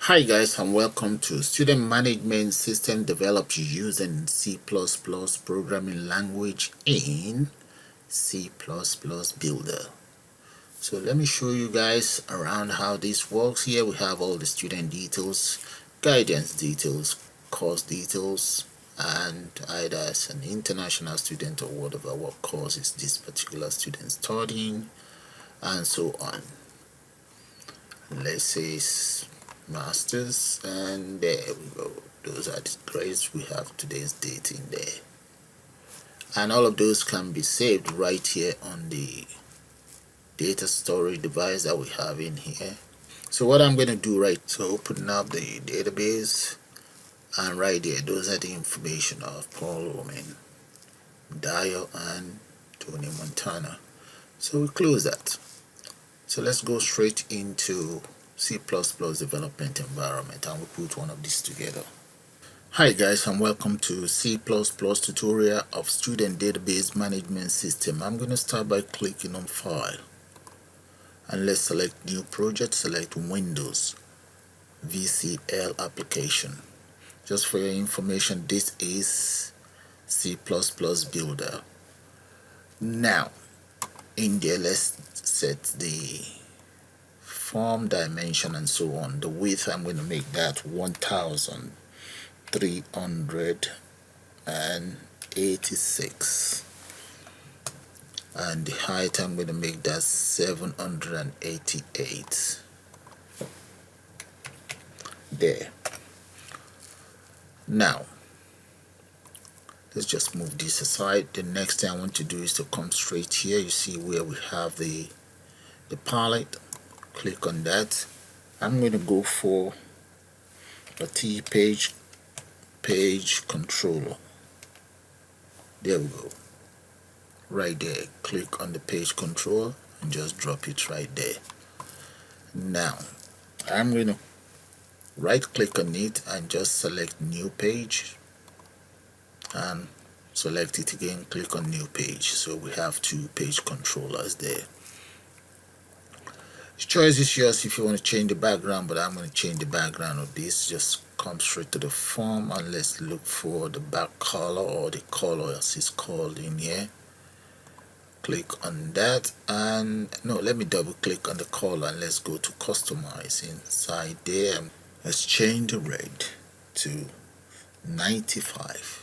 Hi guys, and welcome to Student Management System developed using C++ programming language in C++ Builder. So let me show you guys around how this works. Here we have all the student details, guidance details, course details, and either as an international student or whatever, what course is this particular student studying, and so on. Let's say masters, and there we go. Those are the grades. We have today's date in there, and all of those can be saved right here on the data storage device that we have in here. So what I'm going to do, so open up the database, and right there, those are the information of Paul Omen, Dio, and Tony Montana. So we close that. So let's go straight into C++ development environment, and we put one of these together. Hi guys, and welcome to C++ tutorial of Student Database Management System. I'm going to start by clicking on File, and let's select New Project, select Windows VCL Application. Just for your information, this is C++ Builder. Now, in there, let's set the form dimension and so on. The width, I'm going to make that 1386, and the height, I'm going to make that 788. There. Now let's just move this aside. The next thing I want to do is to come straight here. You see where we have the palette. Click on that. I'm going to go for a page controller. There we go. Right there. Click on the page controller and just drop it right there. Now I'm going to right click on it and just select new page, and select it again, click on new page. So we have two page controllers there. The choice is yours if you want to change the background, but I'm going to change the background of this. Just come straight to the form, and let's look for the back color, or the color as it's called in here. Click on that, and no, let me double click on the color, and let's go to customize. Inside there, let's change the red to 95.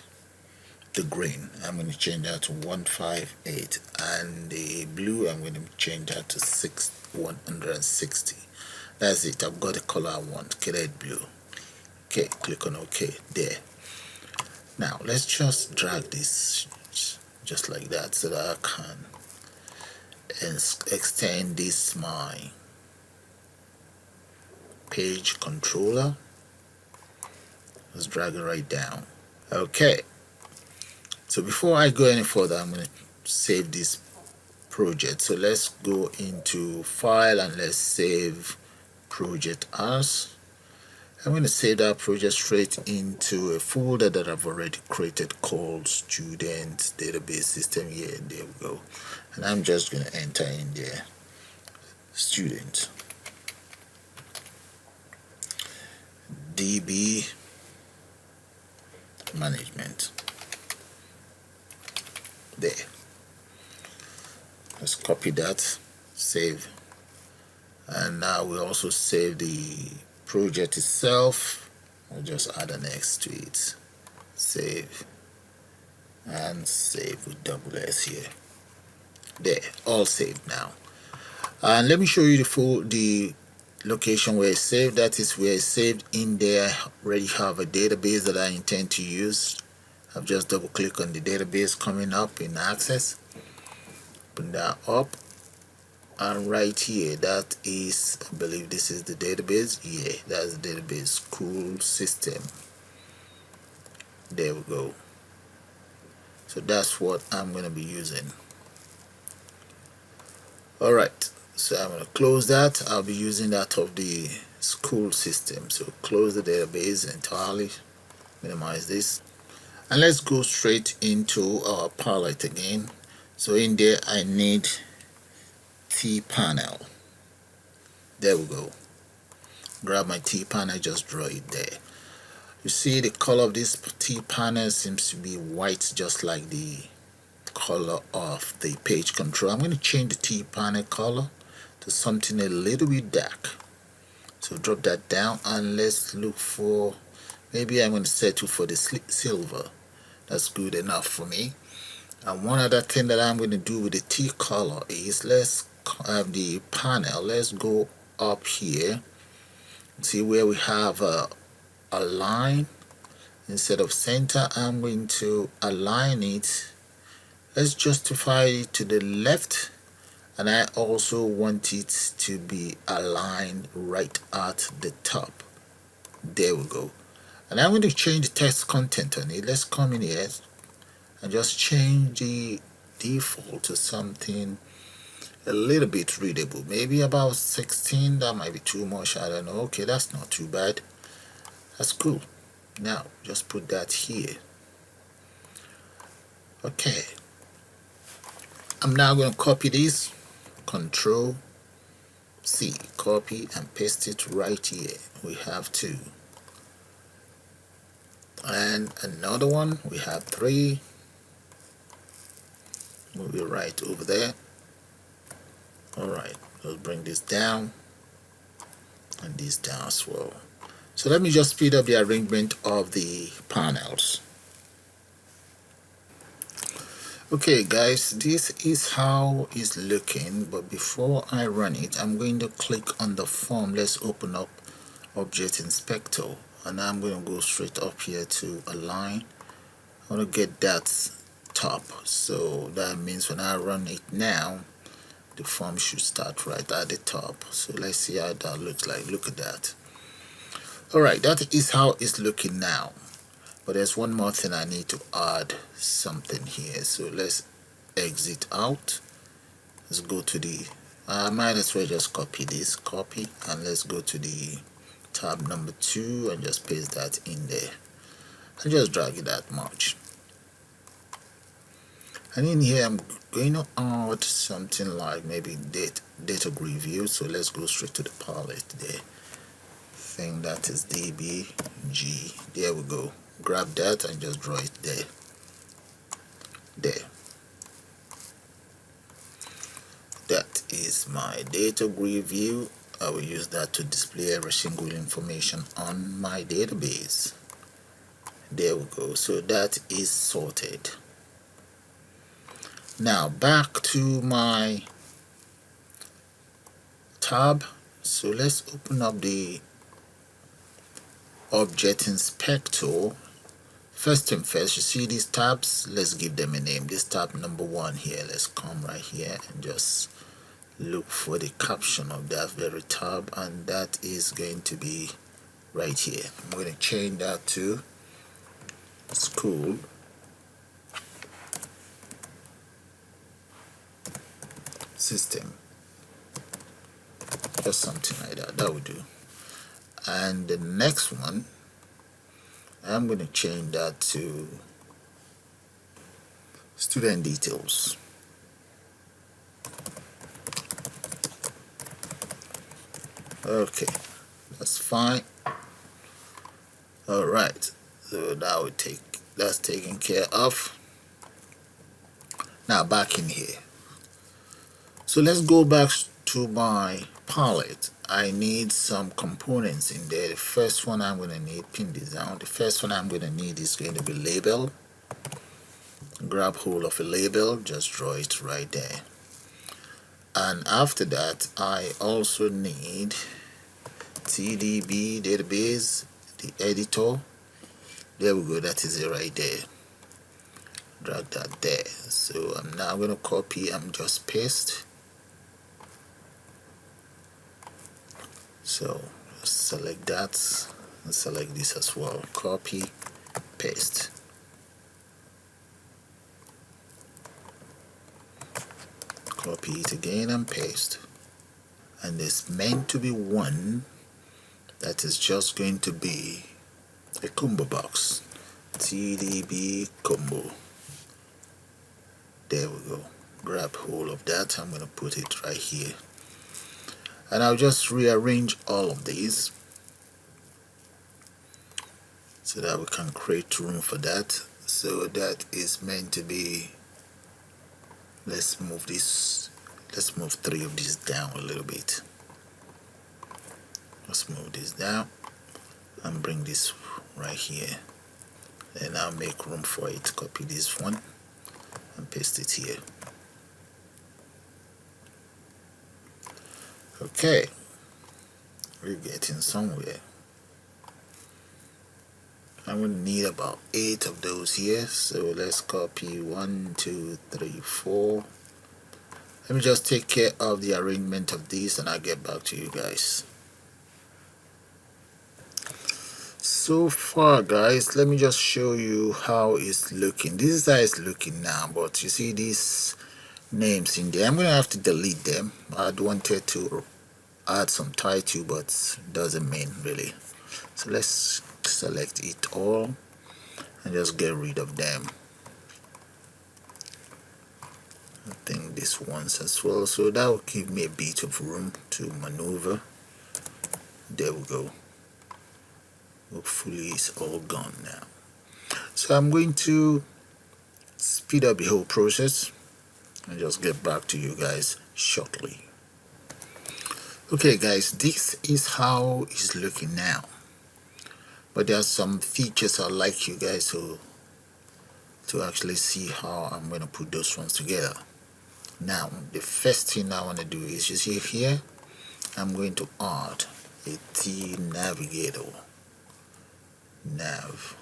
The green, I'm going to change that to 158, and the blue, I'm going to change that to 160. That's it. I've got the color I want, red blue. Okay, click on OK there. Now let's just drag this just like that, so that I can extend this my page controller. Let's drag it right down. Okay. So before I go any further, I'm going to save this project. So let's go into File, and let's save project as. I'm going to save that project straight into a folder that I've already created called Student Database System. Here, there we go. And I'm just going to enter in there Student DB Management. There. Let's copy that, save, and now we also save the project itself. I'll just add an X to it, save, and save with double S here. There, all saved now. And let me show you the location where it's saved. That is where it's saved in there. I already have a database that I intend to use. I've just double click on the database coming up in Access, open that up, and right here, that is, I believe this is the database. Yeah, that's the database, school system. There we go. So that's what I'm going to be using. Alright, so I'm going to close that. I'll be using that of the school system. So close the database entirely, minimize this. And let's go straight into our palette again. So in there, I need T panel. There we go. grab my T panel, just draw it there. You see the color of this T panel seems to be white, just like the color of the page control. I'm going to change the T panel color to something a little bit dark. So drop that down and let's look for, maybe I'm going to settle for the silver. That's good enough for me. And one other thing that I'm going to do with the T color is, let's have the panel, let's go up here, see where we have a line. Instead of center, I'm going to align it. Let's justify it to the left, and I also want it to be aligned right at the top. There we go. And I'm going to change the text content on it. Let's come in here and just change the default to something a little bit readable, maybe about 16. That might be too much, I don't know. Okay, that's not too bad. That's cool. Now just put that here. Okay, I'm now going to copy this, Control C, copy and paste it right here. We have 2, and another one, we have 3. Move it right over there. Alright, let's bring this down and this down as well. So let me just speed up the arrangement of the panels. Okay guys, this is how it's looking, but before I run it, I'm going to click on the form. Let's open up Object Inspector, and I'm going to go straight up here to align. I want to get that top, so that means when I run it now, the form should start right at the top. So let's see how that looks like. Look at that. Alright, that is how it's looking now. But there's one more thing, I need to add something here. So let's exit out. Let's go to the, I might as well just copy this, copy, and let's go to the tab number 2 and just paste that in there. And just drag it that much. And in here I'm going to add something like maybe DataGridView. So let's go straight to the palette there. I think that is DBG. There we go. Grab that and just draw it there. There. That is my DataGridView. I will use that to display every single information on my database. There we go. So that is sorted. Now back to my tab. So let's open up the Object Inspector. First thing first, you see these tabs, let's give them a name. This tab number 1 here, let's come right here and just look for the caption of that very tab, and that is going to be right here. I'm going to change that to School System, just something like that. That would do. And the next one, I'm going to change that to Student Details. Okay, that's fine. Alright, so that would that's taken care of. Now back in here. So let's go back to my palette. I need some components in there. The first one I'm going to need, pin this down. The first one I'm going to need is going to be label. Grab hold of a label, just draw it right there. And after that, I also need TDB database, the editor. There we go, that is it right there. Drag that there. So I'm now going to copy and just paste. So select that and select this as well. Copy, paste. Copy it again and paste. And there's meant to be one that is just going to be a ComboBox. TDB combo. There we go. Grab hold of that. I'm going to put it right here. And I'll just rearrange all of these. so that we can create room for that. So that is meant to be, let's move 3 of these down a little bit. Let's move this down and bring this right here, and I'll make room for it. Copy this one and paste it here. Okay, we're getting somewhere. I'm going to need about 8 of those here, so let's copy 1, 2, 3, 4. Let me just take care of the arrangement of these and I'll get back to you guys. So far guys, let me just show you how it's looking. This is how it's looking now, but you see these names in there. I'm going to have to delete them. I'd wanted to add some title, but doesn't mean really. So let's select it all and just get rid of them. I think this one's as well, so that will give me a bit of room to maneuver. There we go. Hopefully it's all gone now. So I'm going to speed up the whole process and just get back to you guys shortly. Okay guys, this is how it's looking now, but there are some features I'd like you guys to actually see how I'm going to put those ones together. Now the first thing I want to do is, you see here, I'm going to add a T navigator. Nav.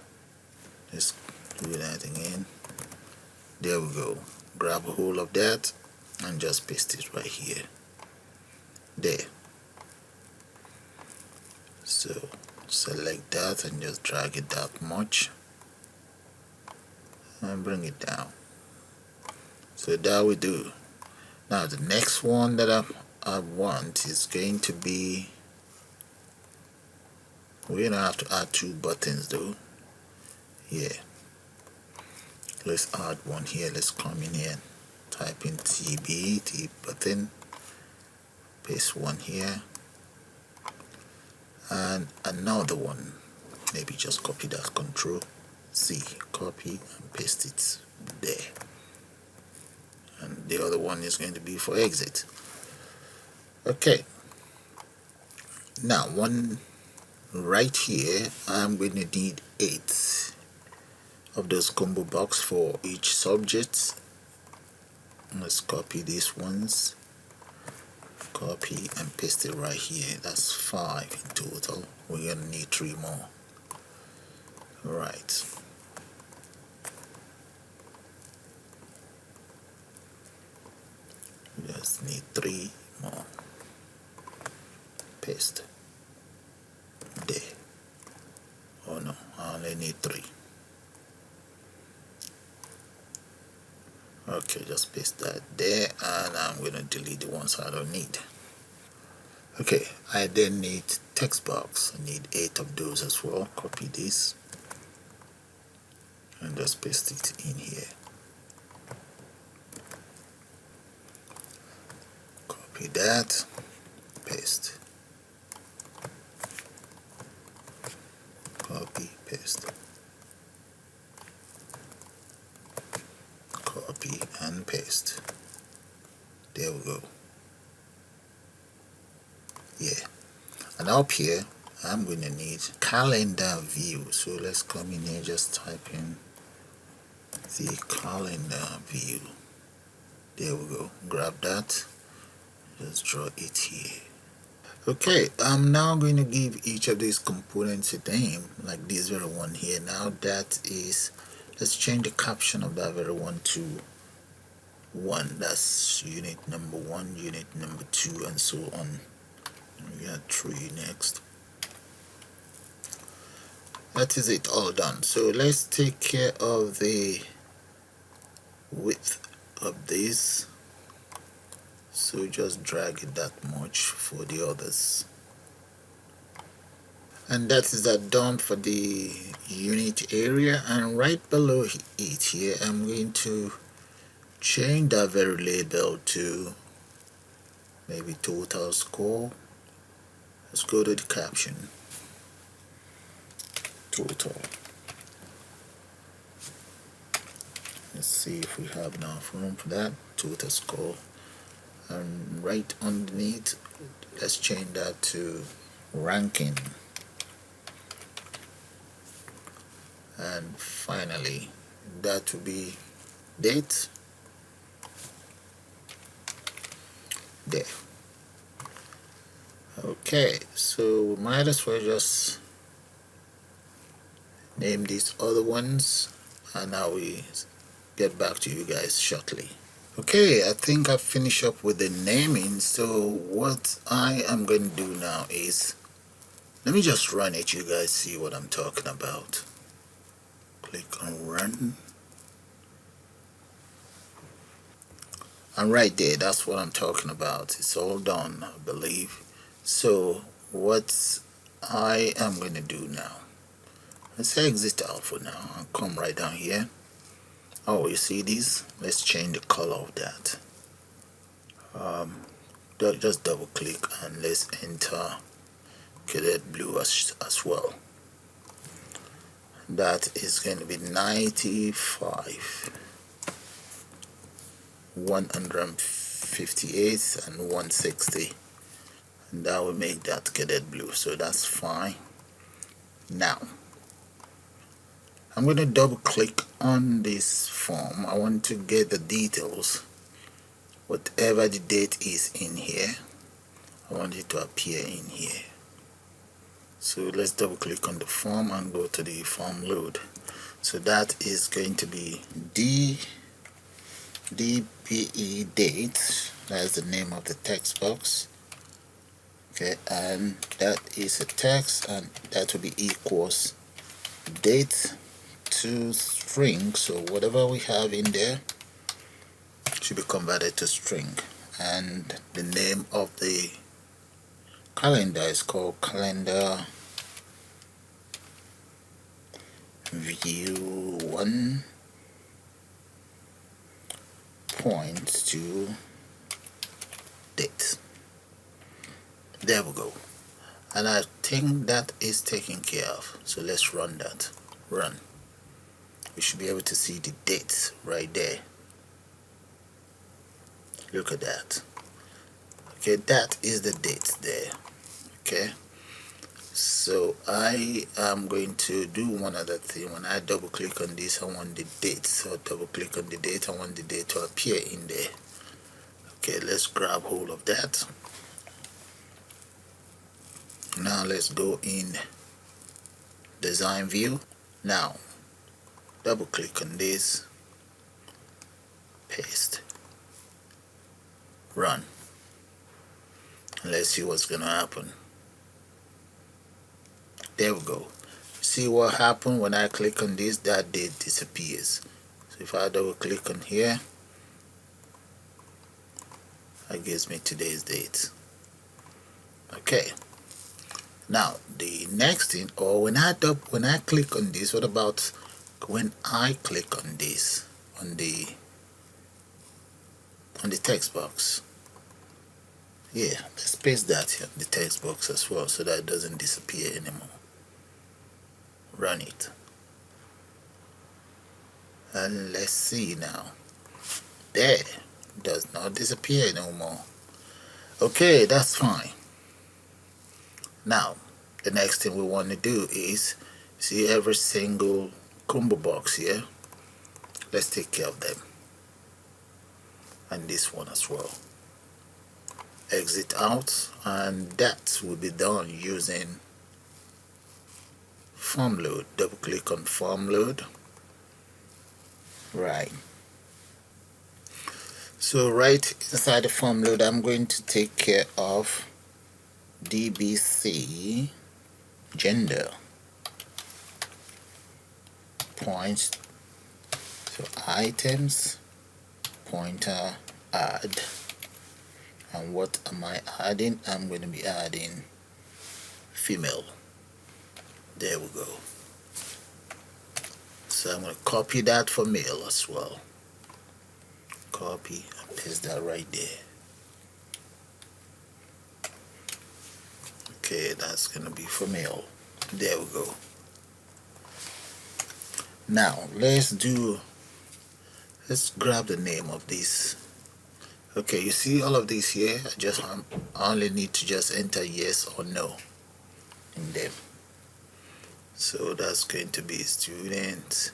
Let's do that again. There we go. Grab a hold of that and just paste it right here. There. So select that and just drag it that much and bring it down. So that we do. Now the next one that I want is going to be, we're gonna have to add 2 buttons though. Yeah, let's add one here. Let's come in here, type in T button, paste one here, and another one. Maybe just copy that, Control C, copy and paste it there. And the other one is going to be for exit. Okay, now one right here, I'm going to need 8 of those ComboBox for each subject. Let's copy these ones, copy and paste it right here. That's 5 in total. We're gonna need 3 more. Right, we just need 3 more. Paste there. Oh no, I only need 3. Okay, just paste that there, and I'm gonna delete the ones I don't need. Okay, I then need TextBox. I need 8 of those as well. Copy this and just paste it in here. Copy that, paste, copy, paste, copy and paste. There we go. Yeah, and up here I'm going to need calendar view. So let's come in here, just type in the calendar view. There we go. Grab that, just draw it here. Okay, I'm now going to give each of these components a name, like this very one here. Now that is, let's change the caption of that very one to 1. That's unit number 1, unit number 2, and so on. We got 3 next. That is it, all done. So let's take care of the width of this. So just drag it that much for the others. And that is that done for the unit area. And right below it here, I'm going to change that very label to maybe total score. Let's go to the caption. total. Let's see if we have enough room for that. Total score. And right underneath, let's change that to ranking. And finally, that will be date. There. Okay, so we might as well just name these other ones, and I will get back to you guys shortly. Okay, I think I've finished up with the naming. So what I am going to do now is, let me just run it, you guys see what I'm talking about. Click on run. And right there, that's what I'm talking about. It's all done, I believe. So what I am going to do now, let's exit out for now and come right down here. Oh, you see these? Let's change the color of that. Just double click and let's enter cadet blue as well. That is going to be 95, 158 and 160, and that will make that cadet blue, so that's fine. Now I'm going to double click on this form. I want to get the details. Whatever the date is in here, I want it to appear in here. So let's double click on the form and go to the form load. So that is going to be DBE date. That's the name of the text box. Okay, and that is a text, and that will be equals date to string. So whatever we have in there should be converted to string, and the name of the calendar is called calendar view 1.2 date. There we go, and I think that is taken care of. So let's run that. Run. We should be able to see the dates right there. Look at that. Okay, that is the date there. Okay, so I am going to do one other thing. When I double click on this, I want the date. So double click on the date. I want the date to appear in there. Okay, let's grab hold of that. Now let's go in design view. Now double click on this, paste, run, and let's see what's gonna happen. There we go. See what happened when I click on this? That date disappears. So if I double click on here, that gives me today's date. Okay, now the next thing, or when I click on this, what about when I click on this on the text box? Yeah, let's paste that here, the text box as well, so that it doesn't disappear anymore. Run it, and let's see now. There, does not disappear no more. Okay, that's fine. Now the next thing we want to do is see every single combo box here. Let's take care of them, and this one as well. Exit out, and that will be done using form load. Double click on form load. Right, so right inside the form load, I'm going to take care of DBC gender points. So items pointer add, and what am I adding? I'm going to be adding female. There we go. So I'm going to copy that for male as well. Copy and paste that right there. Okay, that's going to be for male. There we go. Now let's grab the name of this. Okay, you see all of these here. I only need to just enter yes or no in them. So that's going to be student,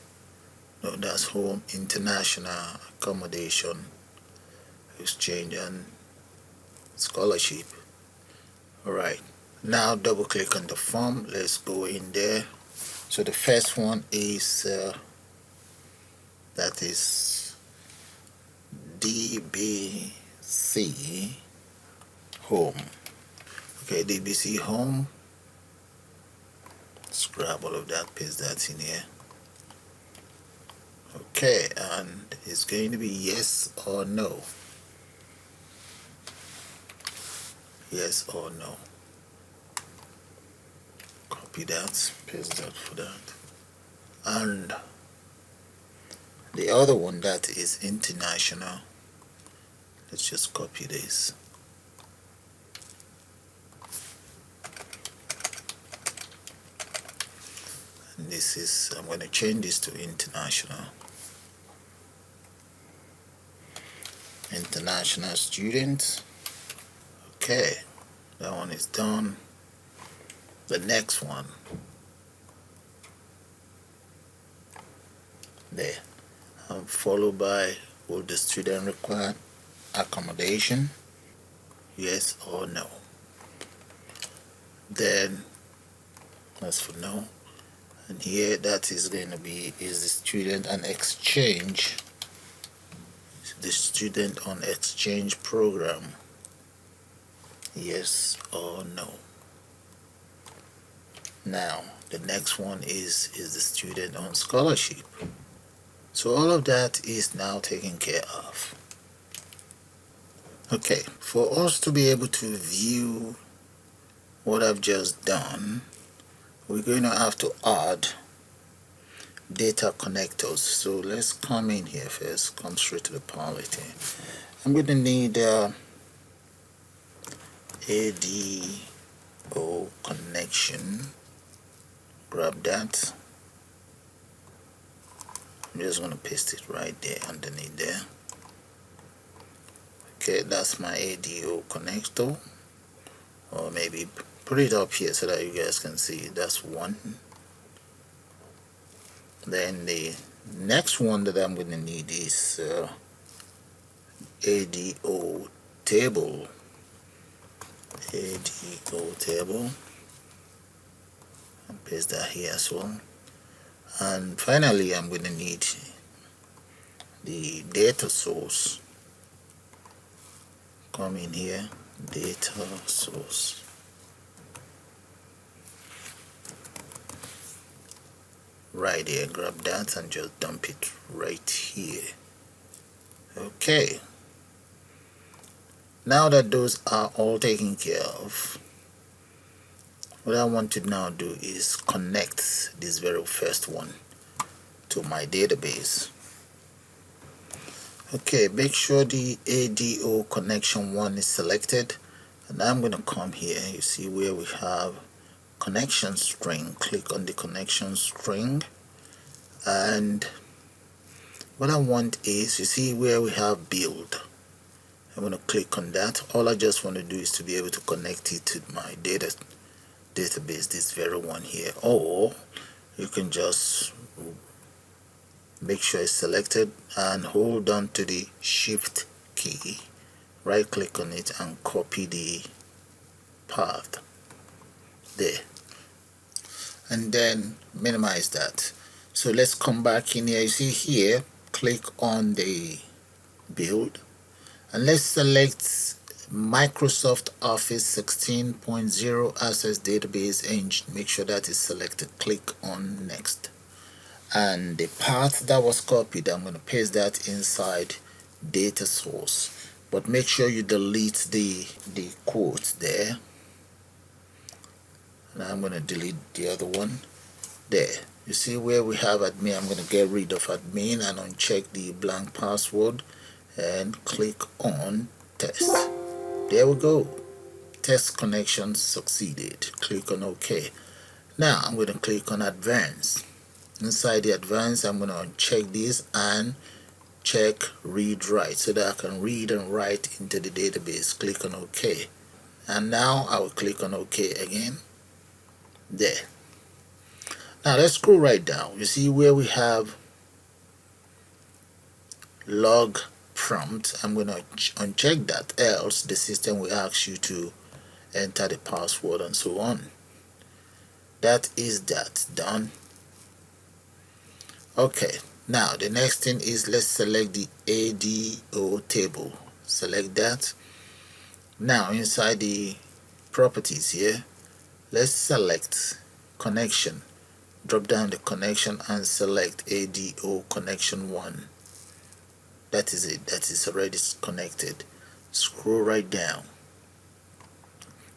no, that's home, international, accommodation, exchange, and scholarship. Alright, now double click on the form. Let's go in there. So the first one is that is DBC home. Okay, DBC home. Let's grab all of that, paste that in here. Okay, and it's going to be yes or no. Yes or no. Copy that, paste that for that. And the other one, that is international. Let's just copy this. And this is, I'm going to change this to international. International students. Okay, that one is done. The next one, there, followed by, will the student require accommodation? Yes or no. Then that's for no. And here that is going to be, is the student an exchange? The student on exchange program? Yes or no. Now the next one is the student on scholarship? So all of that is now taken care of. Okay, for us to be able to view what I've just done, we're going to have to add data connectors. So let's come in here first, come straight to the palette here. I'm going to need ADO connection. Grab that. I'm just going to paste it right there underneath there. Okay, that's my ADO connector. Or maybe put it up here so that you guys can see. That's one. Then the next one that I'm going to need is ADO table. ADO table. And paste that here as well. And finally, I'm going to need the data source. Come in here, data source. Right here, grab that and just dump it right here. Okay. Now that those are all taken care of, what I want to now do is connect this very first one to my database. Okay, make sure the ADO connection one is selected, and I'm going to come here. You see where we have connection string. Click on the connection string, and what I want is, you see where we have build. I'm going to click on that. All I just want to do is to be able to connect it to my database, this very one here. Or you can just make sure it's selected and hold on to the shift key, right click on it and copy the path there, and then minimize that. So let's come back in here. You see here, click on the build, and let's select Microsoft Office 16.0 Access Database Engine. Make sure that is selected. Click on next, and the path that was copied, I'm going to paste that inside data source, but make sure you delete the quotes there, and I'm going to delete the other one there. You see where we have admin, I'm going to get rid of admin and uncheck the blank password and click on test. There we go, test connection succeeded. Click on OK. Now I'm going to click on advanced. Inside the advanced, I'm going to uncheck this and check read write so that I can read and write into the database. Click on OK, and now I will click on OK again. There. Now let's scroll right down. You see where we have log prompt. I'm going to uncheck that, else the system will ask you to enter the password and so on. That is that done. Okay, now the next thing is, let's select the ADO table. Select that. Now inside the properties here, let's select connection. Drop down the connection and select ADO connection 1. That is it. That is already connected. Scroll right down.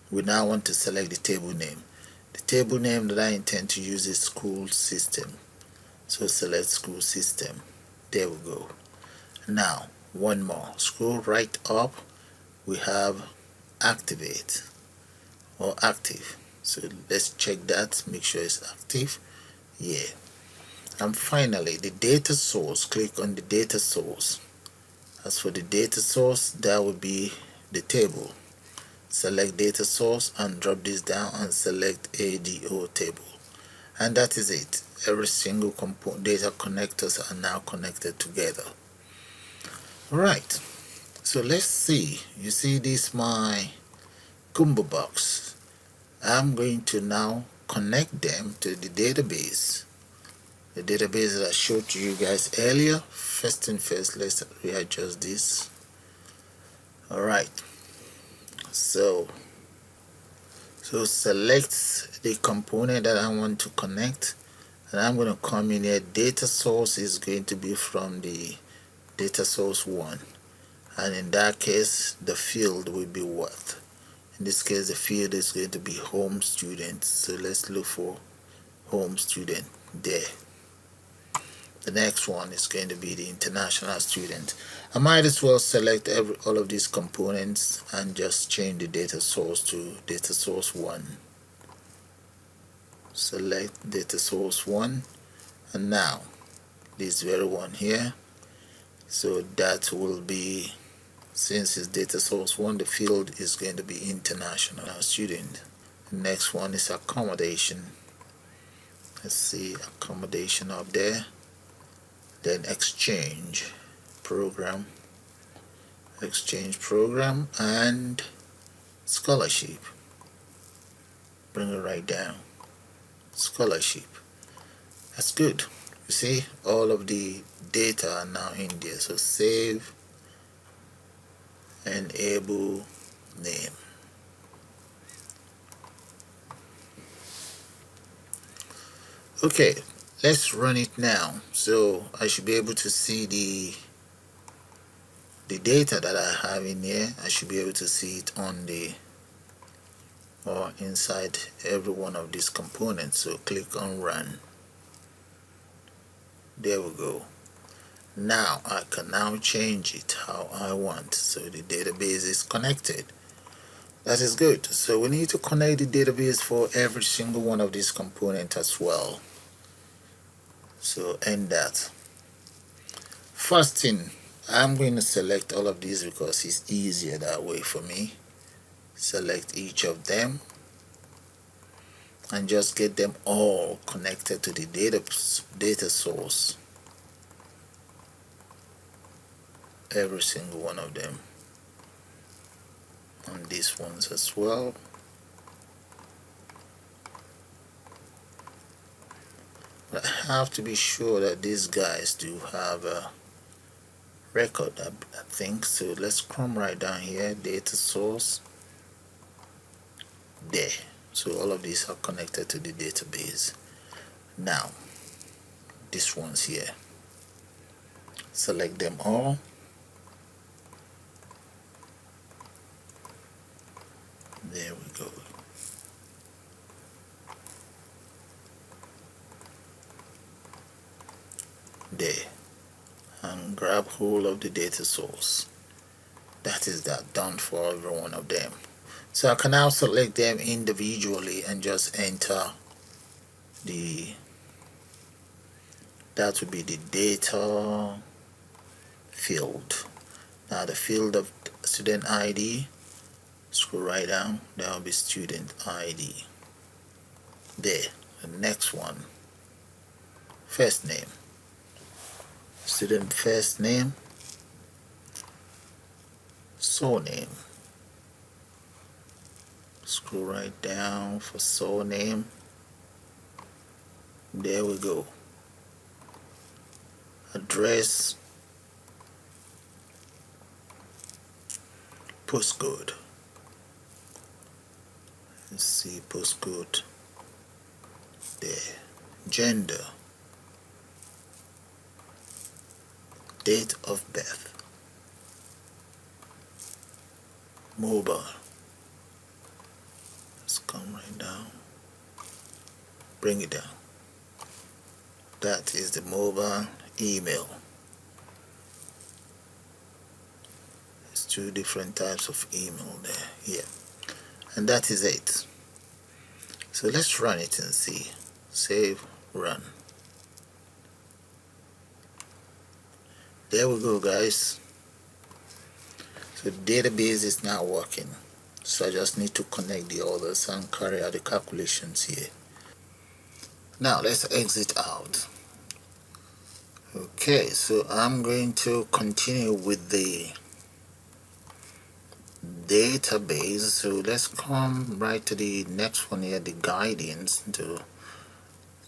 We now want to select the table name. The table name that I intend to use is school system. So select school system. There we go. Now one more. Scroll right up. We have activate or active. So let's check that. Make sure it's active. Yeah. And finally, the data source. Click on the data source. As for the data source, that will be the table. Select data source and drop this down and select ADO table. And that is it. Every single component data connectors are now connected together. Alright, so let's see. You see this, my ComboBox. I'm going to now connect them to the database. The database that I showed to you guys earlier. First thing first, let's readjust this. Alright, so select the component that I want to connect, and I'm going to come in here. Data source is going to be from the data source 1, and in that case the field will be what? In this case the field is going to be home student. So let's look for home student there. The next one is going to be the international student. I might as well select all of these components and just change the data source to data source 1. Select data source 1, and now this very one here. So that will be, since it's data source 1, the field is going to be international student. The next one is accommodation. Let's see, accommodation up there. Then exchange program, and scholarship. Bring it right down. Scholarship. That's good. You see, all of the data are now in there. So save, enable, name. Okay, let's run it now. So I should be able to see the data that I have in here. I should be able to see it on the or inside every one of these components. So click on run. There we go. Now I can now change it how I want. So the database is connected. That is good. So we need to connect the database for every single one of these components as well. So end that. First thing, I'm going to select all of these because it's easier that way for me. Select each of them and just get them all connected to the data source. Every single one of them. And these ones as well. But I have to be sure that these guys do have a record, I think. So let's come right down here, data source. There. So all of these are connected to the database. Now, these ones here. Select them all. There we go. There. And grab hold of the data source. That is that, done for every one of them. So I can now select them individually and just enter the That would be the data field. Now the field of student ID, scroll right down, that will be student ID. There. The next one, first name, student first name, surname. Scroll right down for surname. There we go. Address, postcode. Let's see, postcode. There. Gender, date of birth, mobile. Let's come right down, bring it down. That is the mobile. Email. There's two different types of email there. Yeah, and that is it. So let's run it and see. Save, run. There we go, guys. So the database is now working. So I just need to connect the others and carry out the calculations here. Now let's exit out. Okay, so I'm going to continue with the database. So let's come right to the next one here, the guidance.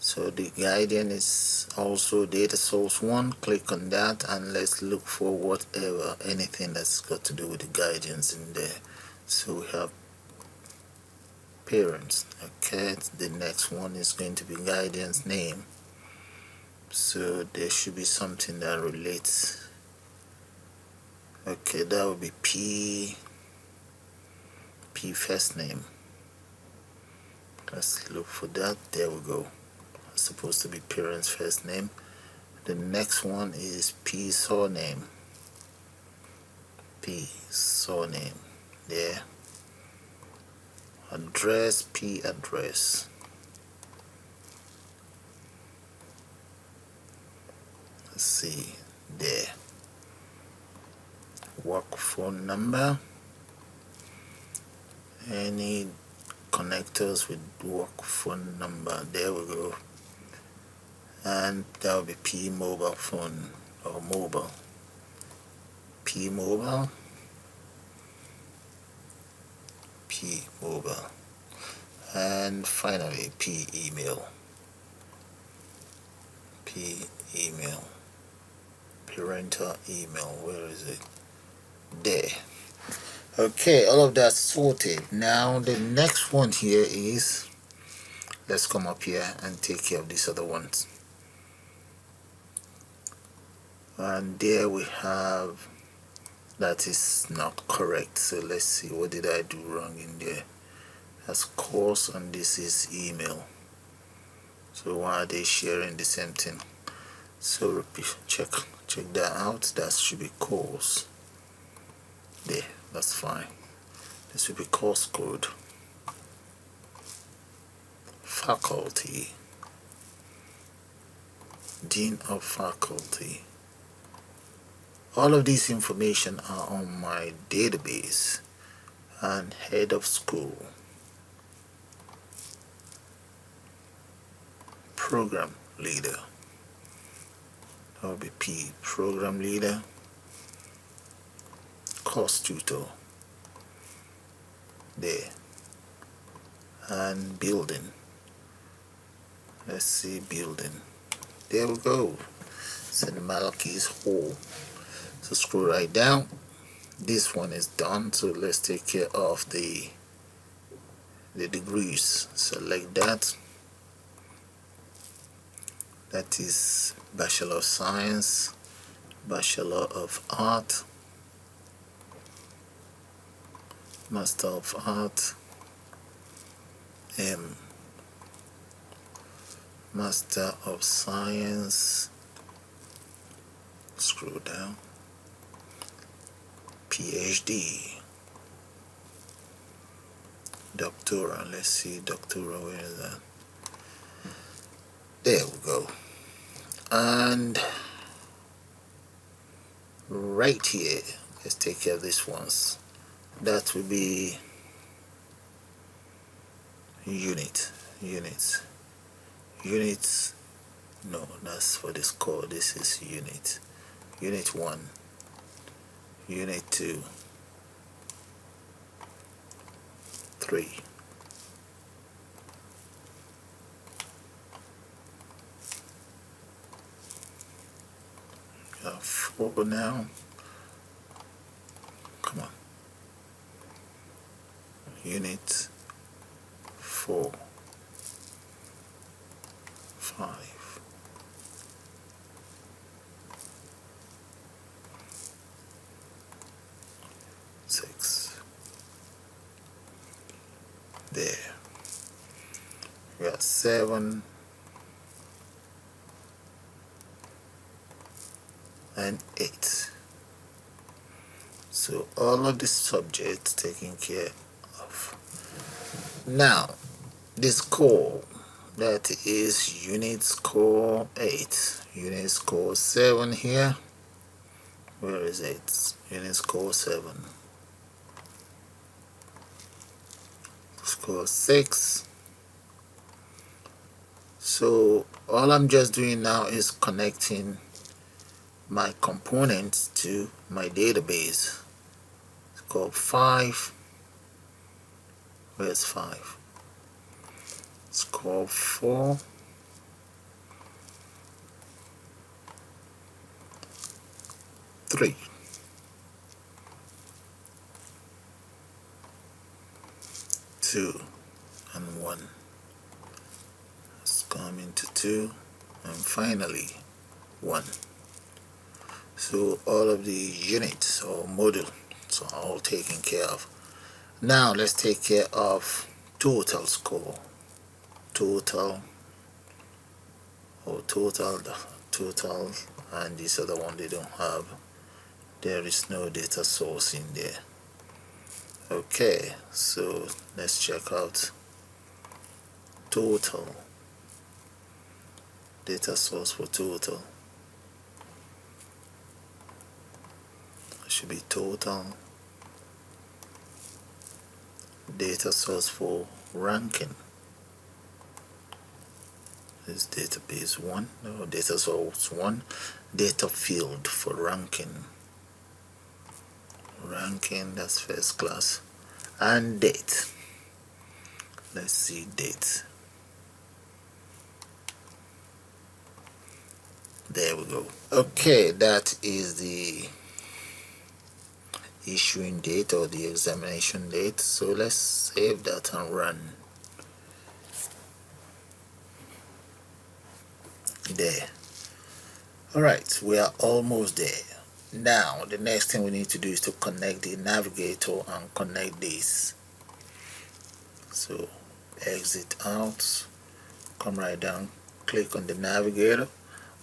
So the guidance is also data source 1. Click on that and let's look for whatever, anything that's got to do with the guidance in there. So we have parents. Okay, the next one is going to be guidance name. So there should be something that relates. Okay, that would be P first name. Let's look for that. There we go. It's supposed to be parents first name. The next one is P surname. P surname. There. Address, P address. Let's see. There. Work phone number. Any connectors with work phone number. There we go. And that will be P mobile phone or mobile. P mobile. P mobile. And finally P email. P email. Parental email. Where is it? There. Okay, all of that sorted. Now the next one here is, let's come up here and take care of these other ones. And there we have, that is not correct. So let's see, what did I do wrong in there? That's course and this is email. So why are they sharing the same thing? So repeat, check that out. That should be course. There, that's fine. This will be course code. Faculty, dean of faculty. All of these information are on my database. And head of school, program leader. That will be P, program leader. Course tutor. There. And building. Let's see, building. There we go. St. Malachy's Hall. So scroll right down. This one is done. So let's take care of the degrees. Select that. That is Bachelor of Science, Bachelor of Art, Master of Art, Master of Science, scroll down, PhD, Doctoral, let's see, Doctoral, where is that? There we go. and right here, let's take care of this once. That will be units. No, that's for this core. This is unit 1, unit 2, 3. We have 4 now. Come on. Unit 4, 5, 6. There. We got 7 and 8. So all of the subjects taken care of. Now this core, that is unit score 8, unit score 7 here. Where is it? Unit score 7, score 6. So all I'm just doing now is connecting my components to my database. It's called 5. Where's 5? It's called 4. 3. 2 and 1. Let's come into 2 and finally 1. So all of the units or modules are all taken care of. Now let's take care of total score. Total, and this other one they don't have. There is no data source in there. Okay, so let's check out total. Data source for total. It should be total. Data source for ranking. This database 1. No, data source 1. Data field for ranking. Ranking, that's first class. And date. Let's see date. There we go. Okay, that is the issuing date or the examination date. So let's save that and run. There. Alright, we are almost there. Now the next thing we need to do is to connect the navigator and connect this. So exit out, come right down, click on the navigator.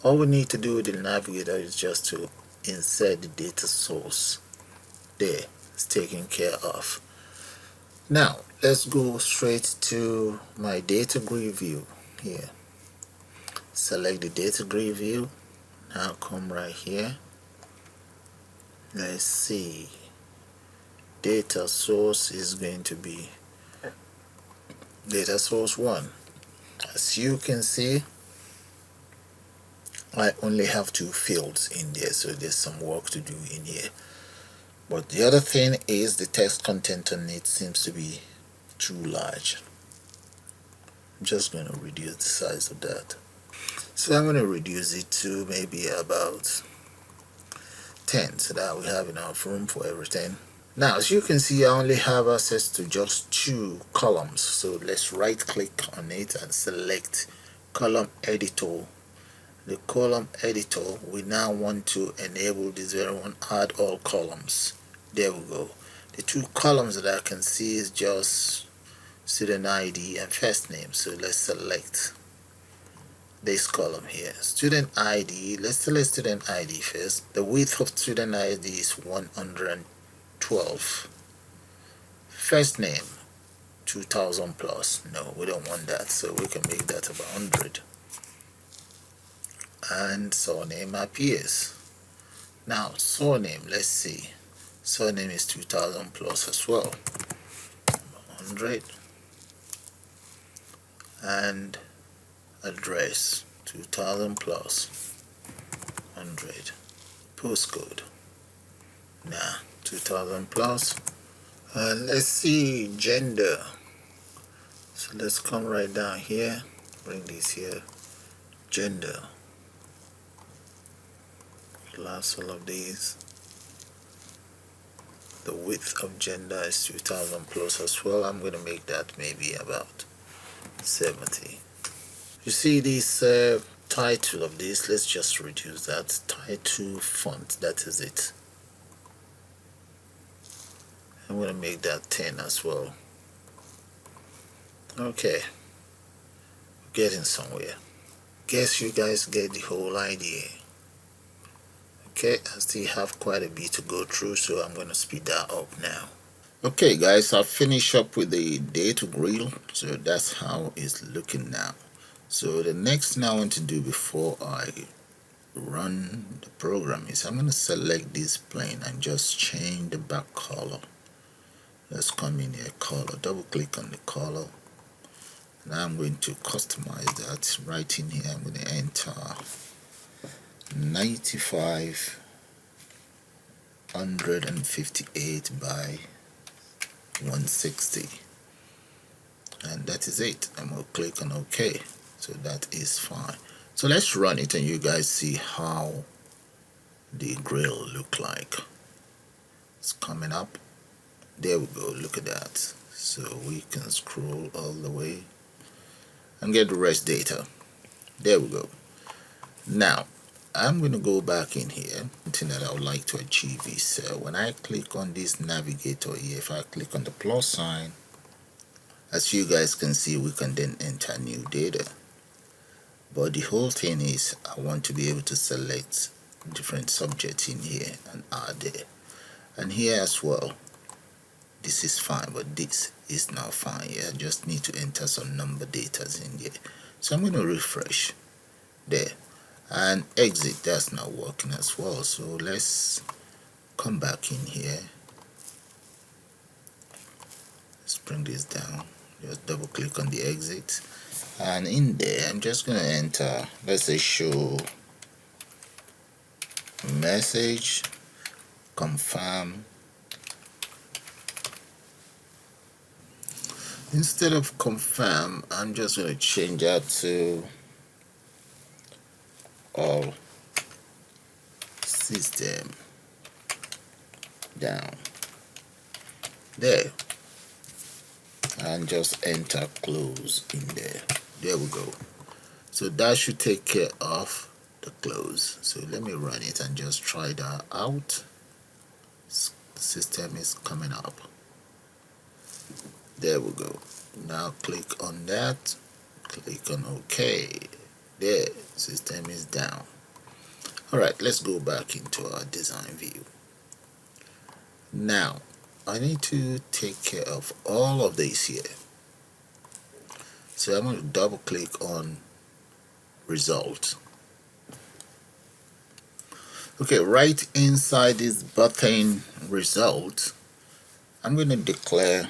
All we need to do with the navigator is just to insert the data source. There, it's taken care of. Now let's go straight to my DataGridView here. Select the DataGridView. Now come right here. Let's see. Data source is going to be data source 1. As you can see, I only have 2 fields in there, so there's some work to do in here. But the other thing is the text content on it seems to be too large. I'm just going to reduce the size of that. So I'm going to reduce it to maybe about 10 so that we have enough room for everything. Now as you can see, I only have access to just 2 columns. So let's right click on it and select column editor. The column editor, we now want to enable this very one, add all columns. There we go. The 2 columns that I can see is just student ID and first name. So let's select this column here, student ID. Let's select student ID first. The width of student ID is 112. First name 2000 plus. No, we don't want that, so we can make that about 100. and surname appears. Now surname, let's see, surname is 2000 plus as well, 100, and address 2000 plus 100, postcode, nah, 2000 plus, and let's see gender. So let's come right down here, bring this here, gender, class all of these. The width of gender is 2000 plus as well. I'm going to make that maybe about 70. You see this title of this, let's just reduce that. Title font, that is it. I'm going to make that 10 as well. Okay, getting somewhere. Guess you guys get the whole idea. Okay, I still have quite a bit to go through, so I'm going to speed that up now. Okay guys, I'll finish up with the DataGridView, so that's how it's looking now. So the next thing I want to do before I run the program is I'm going to select this plane and just change the back color. Let's come in here, color, double click on the color. Now I'm going to customize that. Right in here I'm going to enter 9558 by 160, and that is it. I'm going to click on OK. So that is fine. So let's run it and you guys see how the grill look like. It's coming up. There we go, look at that. So we can scroll all the way and get the rest data. There we go. Now I'm going to go back in here. Something that I would like to achieve is when I click on this navigator here, if I click on the plus sign, as you guys can see, we can then enter new data. But the whole thing is I want to be able to select different subjects in here and add there. And here as well, this is fine, but this is not fine. Yeah, I just need to enter some number data in here. So I'm going to refresh there and exit. That's not working as well. So let's come back in here. Let's bring this down. Just double click on the exit. And in there, I'm just going to enter, let's say, show message, confirm. Instead of confirm, I'm just going to change that to all system down. There. And just enter close in there. There we go. So that should take care of the close. So let me run it and just try that out. System is coming up. There we go. Now click on that. Click on OK. There, system is down. Alright, let's go back into our design view. Now I need to take care of all of this here. So I'm going to double click on result. Okay, right inside this button result, I'm going to declare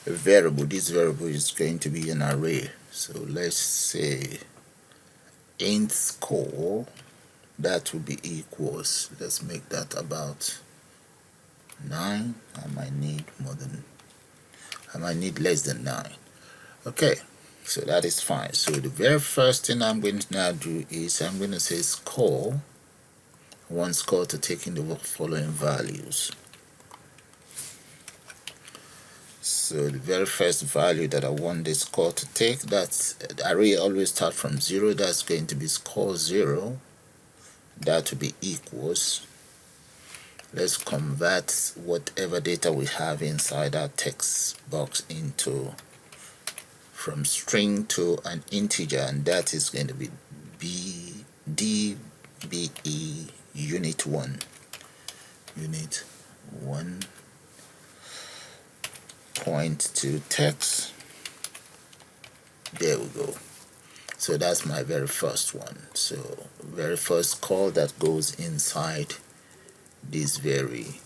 a variable. This variable is going to be an array. So let's say int score, that will be equals, let's make that about 9. I might need less than 9. Okay, so that is fine. So the very first thing I'm going to now do is I'm going to say score. I want score to take in the following values. So the very first value that I want the score to take, that's the array always start from 0. That's going to be score 0. That will be equals. Let's convert whatever data we have inside our text box into from string to an integer, and that is going to be DBE unit 1. Unit 1 point to text. There we go. So that's my very first one. So very first call that goes inside this very,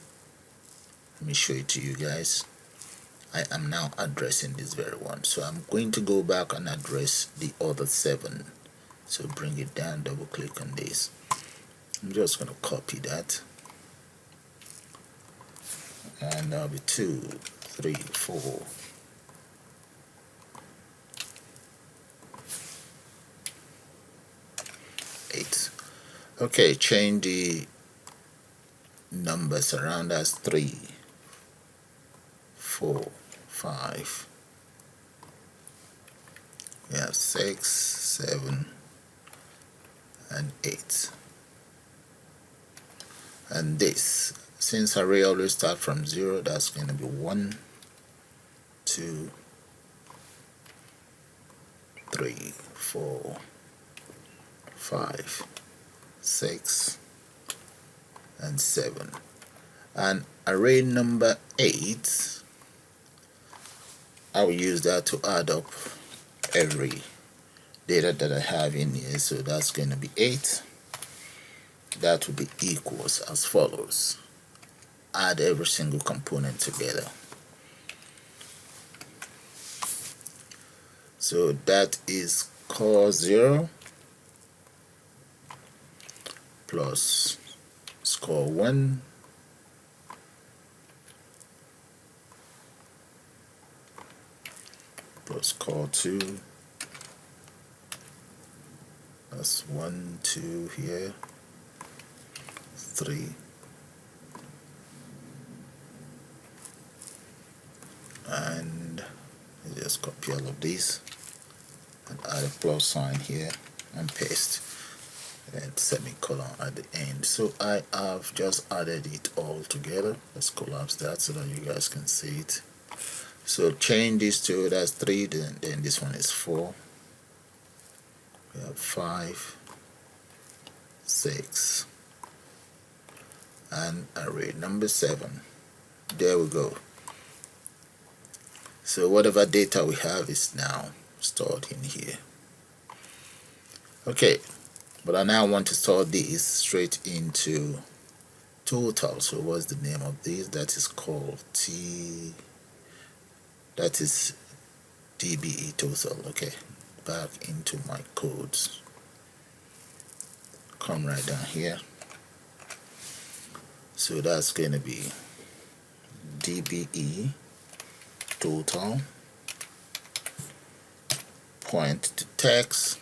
let me show it to you guys. I am now addressing this very one. So I'm going to go back and address the other 7. So bring it down, double click on this. I'm just going to copy that. And that'll be 2, 3, 4. 8. Okay, change the numbers around as 3, 4, 5. We have 6, 7, and 8. And this, since array always start from 0, that's going to be 1, 2, 3, 4, 5, 6, and 7. And array number 8, I will use that to add up every data that I have in here. So that's going to be 8. That will be equals as follows. Add every single component together. So that is core 0 plus score 1 plus core 2. That's 1, 2 here, 3, and just copy all of these and add a plus sign here and paste, and semicolon at the end. So I have just added it all together. Let's collapse that so that you guys can see it. So change this to, that's 3, then this one is 4. We have 5, 6, and array number 7. There we go. So whatever data we have is now stored in here. Okay, but I now want to store this straight into total. So what's the name of this? That is called that is DBE total. Okay, back into my codes. Come right down here. So that's going to be DBE total, point to text,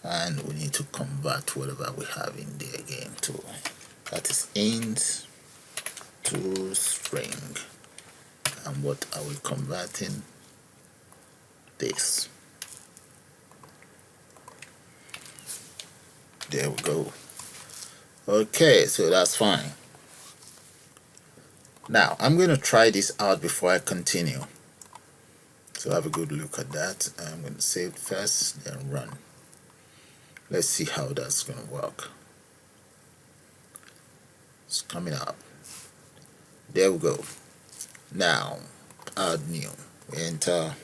and we need to convert whatever we have in there again to, that is int to string. And what are we converting? This. There we go. Okay, so that's fine. Now I'm going to try this out before I continue. So have a good look at that. I'm going to save it first, then run. Let's see how that's going to work. It's coming up. There we go. Now add new. We enter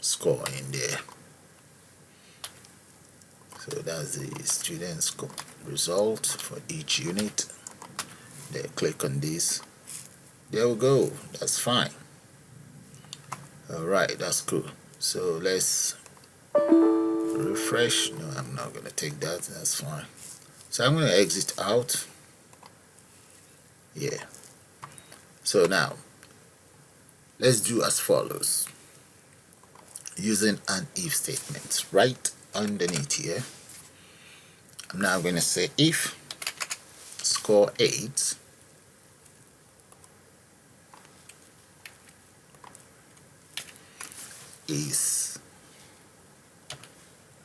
score in there. So that's the student score result for each unit. Then click on this. There we go. That's fine. Alright, that's cool. So let's refresh. No, I'm not going to take that. That's fine. So I'm going to exit out. Yeah. So now let's do as follows. Using an if statement right underneath here. I'm now going to say if score 8 is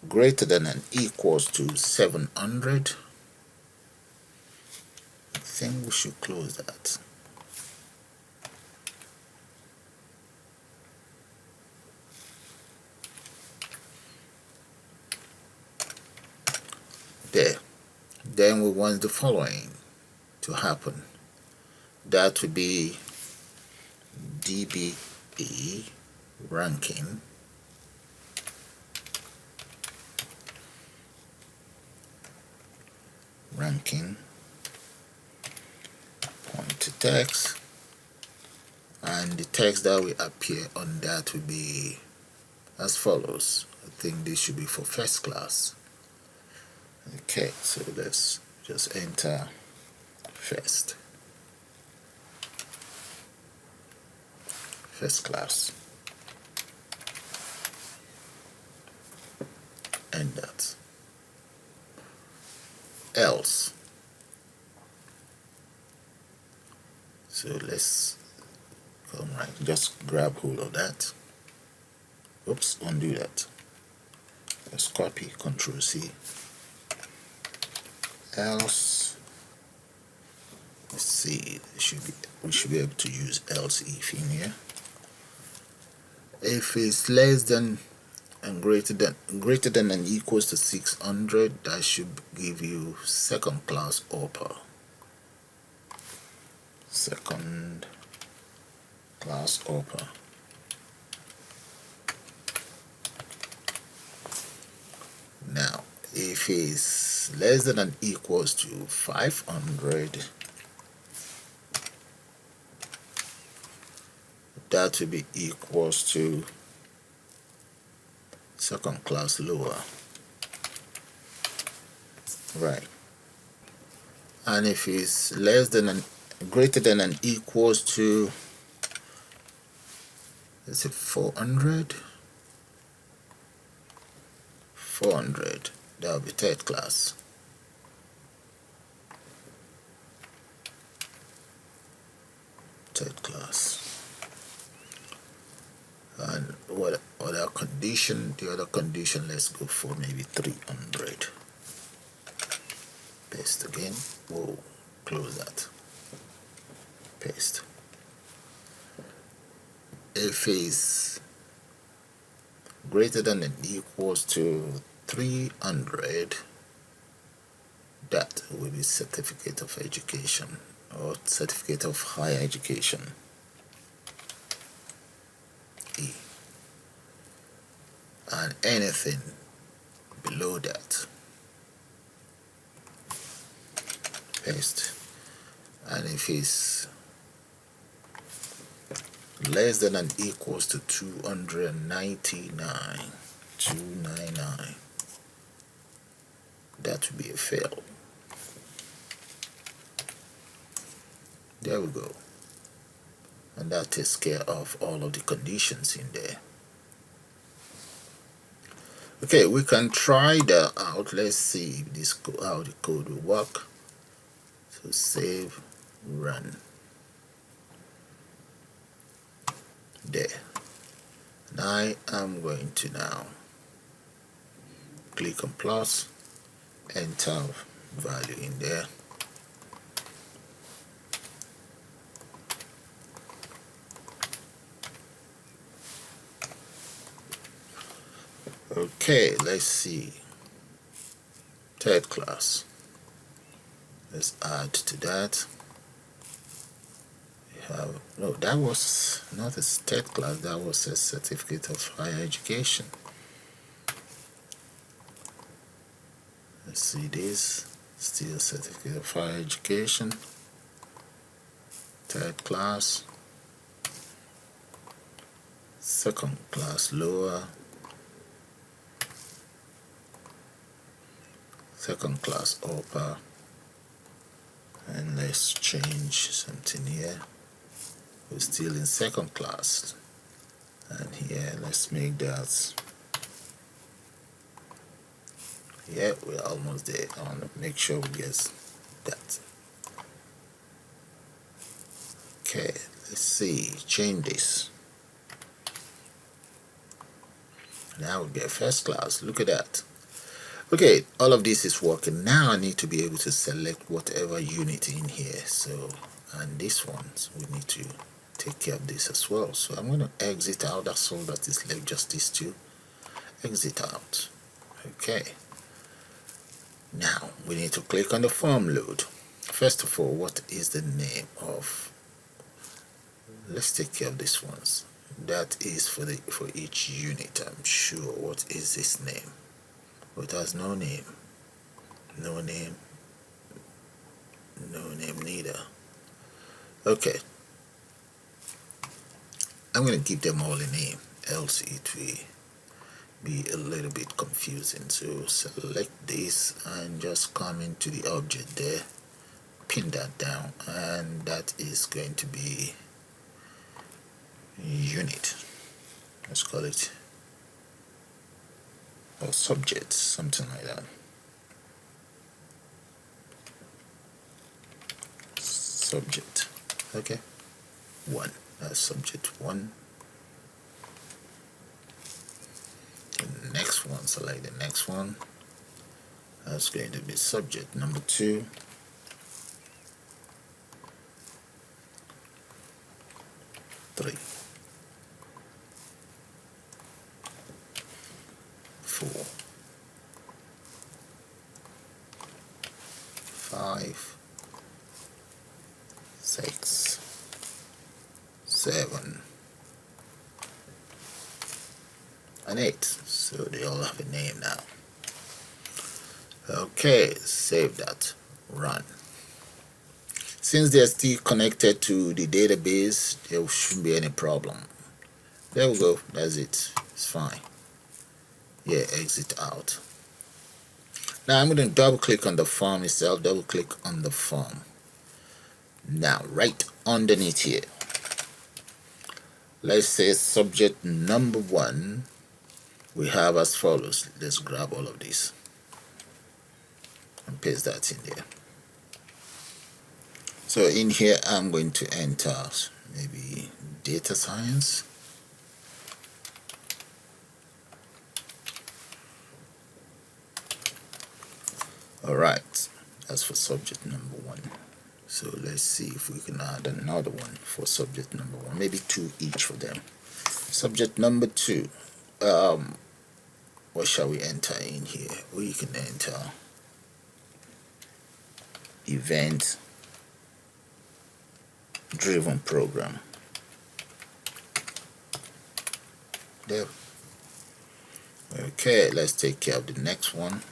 greater than and equals to 700. I think we should close that. There. Then we want the following to happen. That would be DBE ranking banking, point to text, and the text that will appear on that will be as follows. I think this should be for first class. Okay, so let's just enter first class, and that else. So let's come right, just grab hold of that. Oops, undo that. Let's copy, Control C. Else, let's see, we should be able to use else if in here. If it's less than and greater than and equals to 600, that should give you second class upper. Second class upper. Now, if it's less than and equals to 500, that will be equals to second class lower. Right. And if it's less than and greater than and equals to, let's say 400, that will be third class. Third class. And what other condition? The other condition, let's go for maybe 300. Paste again. Whoa, close that. Paste. If it's greater than and equals to 300, that will be certificate of education or certificate of higher education. E. And anything below that, paste. And if it's less than and equals to 299, that will be a fail. There we go. And that takes care of all of the conditions in there. Okay, we can try that out. Let's see this how the code will work. So save, run. There. And I am going to now click on plus, enter value in there. Okay, let's see. Third class. Let's add to that. We have, no, that was not a third class, that was a certificate of higher education. Let's see this. Still certificate of higher education. Third class. Second class lower. Second class upper. And let's change something here. We're still in second class. And here, let's make that. Yeah, we're almost there. I want to make sure we get that. Okay, let's see. Change this. Now we get first class. Look at that. Okay, all of this is working. Now I need to be able to select whatever unit in here. So, and this one, we need to take care of this as well. So I'm going to exit out. That's all that is left, just these two. Exit out. Okay. Now we need to click on the form load. First of all, what is the name of? Let's take care of this ones. That is for each unit. I'm sure. What is this name? It has no name. No name. No name neither. Okay, I'm going to give them all a name, else it will be a little bit confusing. So select this and just come into the object there, pin that down, and that is going to be unit. Let's call it, or subject, something like that. Subject. Okay, 1. That's subject 1. The next one, select the next one. That's going to be subject number 2. 3, 4, 5, 6, 7, and 8. So they all have a name now. Okay, save that, run. Since they're still connected to the database, there shouldn't be any problem. There we go, that's it, it's fine. Yeah, exit out. Now I'm going to double click on the form itself, double click on the form. Now right underneath here, let's say subject number 1 we have as follows. Let's grab all of this and paste that in there. So in here I'm going to enter maybe data science. Alright, that's for subject number 1. So let's see if we can add another one for subject number 1, maybe 2 each for them. Subject number 2, what shall we enter in here? We can enter event driven program. There. Okay, let's take care of the next one.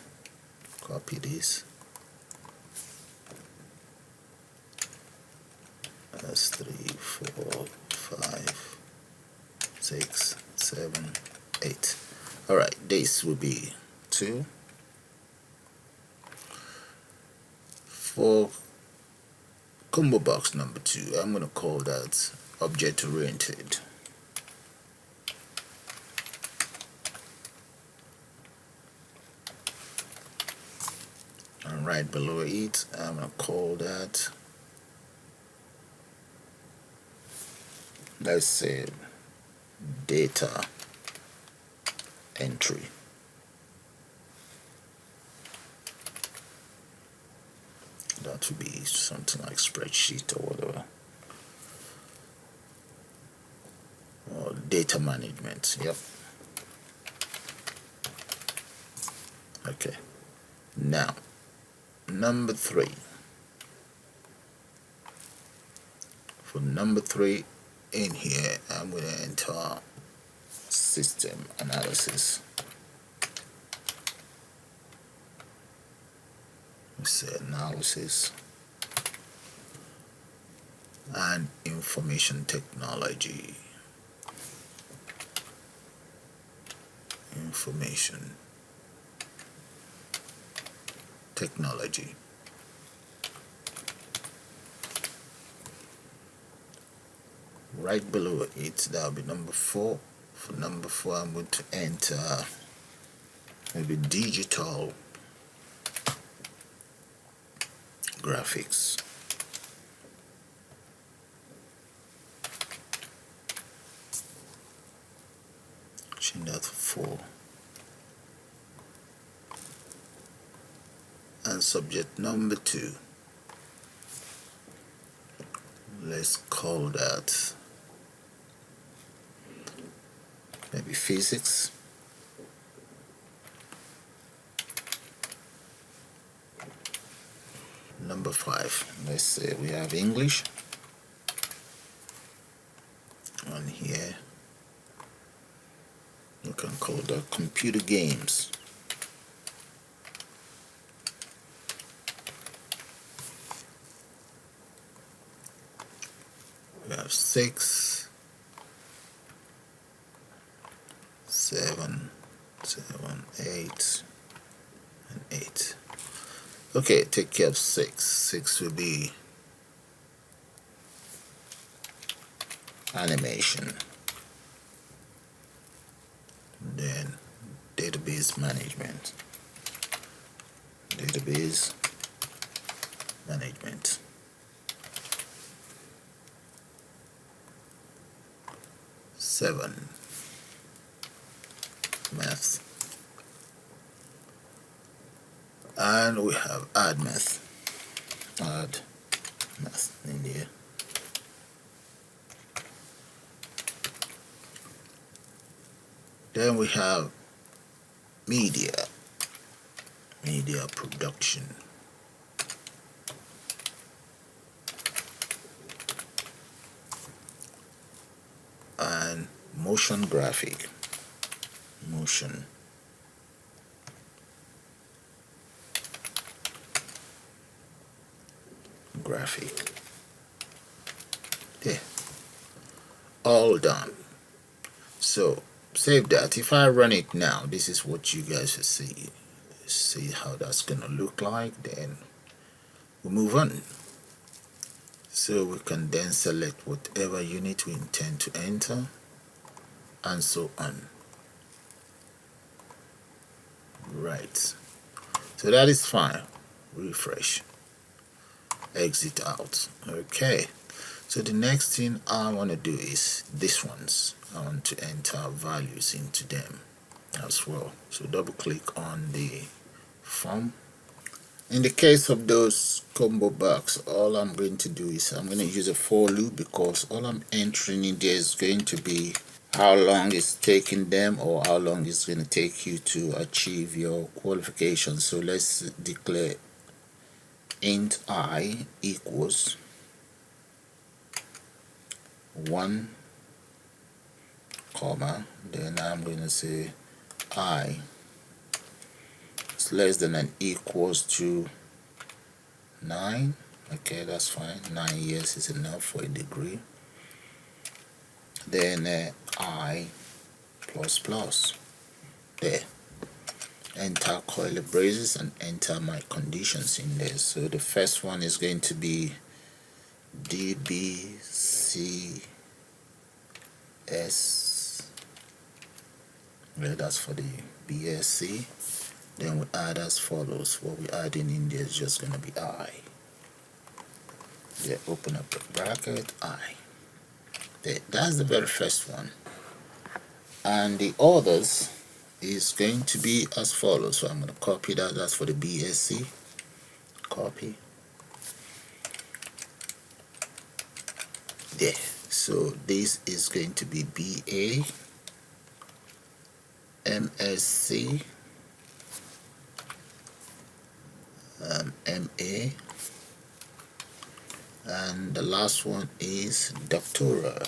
Copy this. That's 3, 4, 5, 6, 7, 8. Alright, this will be 2. For ComboBox number 2, I'm going to call that object oriented. And right below it, I'm going to call that, let's say, data entry. That would be something like spreadsheet or whatever, or data management. Yep. Okay, now number 3. For number 3 in here, I'm going to enter system analysis. Let's say analysis and information technology. Information technology. Right below it, that'll be number 4. For number 4, I'm going to enter maybe digital graphics. Change that to 4. And subject number 2, let's call that maybe physics. Number 5, let's say we have English. On here, you can call that computer games. have 6, 7, 8, and 8. Okay, take care of 6. 6 will be animation, then database management. 7, math, and we have add math in there. Then we have media production, and motion graphic, there, all done. So save that. If I run it now, this is what you guys will see how that's gonna look like. Then we move on. So we can then select whatever unit we intend to enter, and so on. Right, so that is fine. Refresh, exit out. Okay, so the next thing I want to do is this ones. I want to enter values into them as well. So double click on the form. In the case of those ComboBox, all I'm going to do is I'm going to use a for loop, because all I'm entering in there is going to be how long it's taking them, or how long it's going to take you to achieve your qualification. So let's declare int I equals 1, comma, then I'm going to say I is less than and equals to 9. Okay, that's fine. 9 years is enough for a degree. Then I plus plus, there, enter curly braces and enter my conditions in there. So the first one is going to be DBCS, well, that's for the BSc. Then we add as follows. What we're adding in there is just going to be I. There, open up the bracket, I. There, that's the very first one. And the others is going to be as follows. So I'm going to copy that. That's for the BSc. Copy. There. So this is going to be BA, MSc, MA, and the last one is doctoral,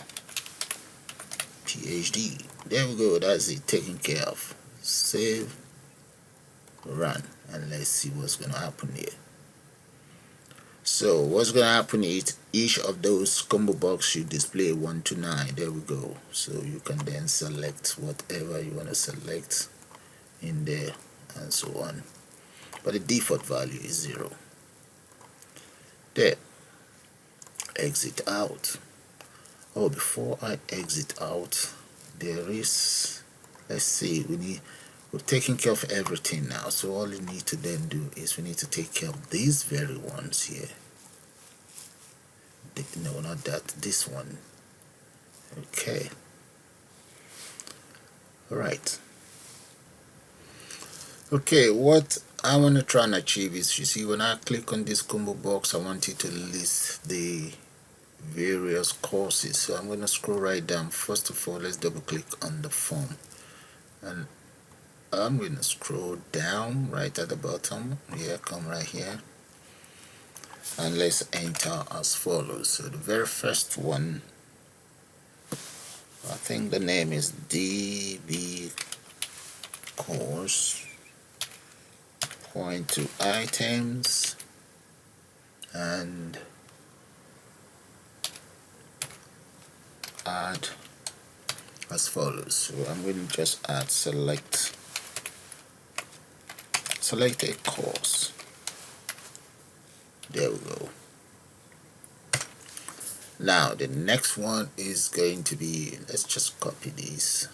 PhD. There we go. That's it, taken care of. Save, run, and let's see what's going to happen here. So what's going to happen is each of those ComboBox should display 1 to 9. There we go. So you can then select whatever you want to select in there and so on. But the default value is 0. There. Exit out. Oh, before I exit out, there is, let's see, we've taken care of everything now. So all you need to then do is we need to take care of these very ones here. No, not that, this one. Okay. All right. Okay, what I want to try and achieve is, you see, when I click on this ComboBox, I want it to list the various courses. So I'm going to scroll right down. First of all, let's double click on the form, and I'm going to scroll down right at the bottom here, come right here, and let's enter as follows. So the very first one, I think the name is DB course, point to items, and add as follows. So I'm going to just add select a course. There we go. Now the next one is going to be, let's just copy this,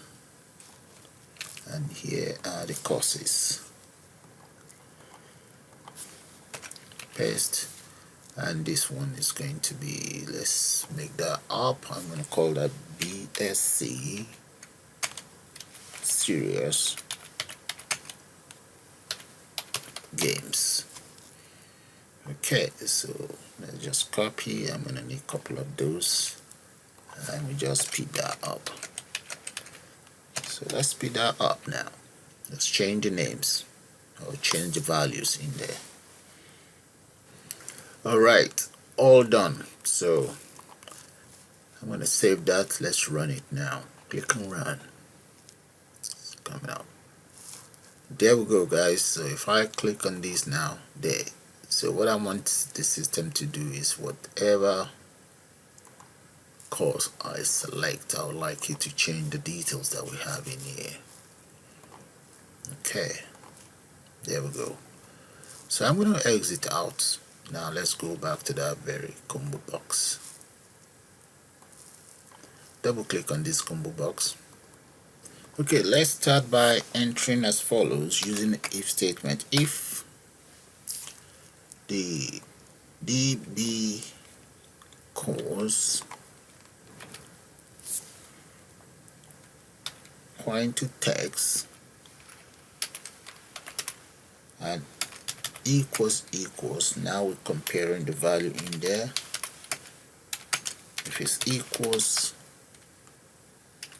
and here are the courses. Paste, and this one is going to be, let's make that up. I'm going to call that BSc Serious Games. Okay, so let's just copy. I'm going to need a couple of those, and we just speed that up. So let's speed that up now. Let's change the names or change the values in there. Alright, all done. So I'm going to save that. Let's run it now. Click on run. It's coming up. There we go, guys. So if I click on this now, there. So what I want the system to do is whatever course I select, I would like it to change the details that we have in here. Okay, there we go. So I'm going to exit out. Now let's go back to that very combo box. Double click on this combo box. Okay, let's start by entering as follows using the if statement. If the DB course point to text and equals, now we're comparing the value in there. If it's equals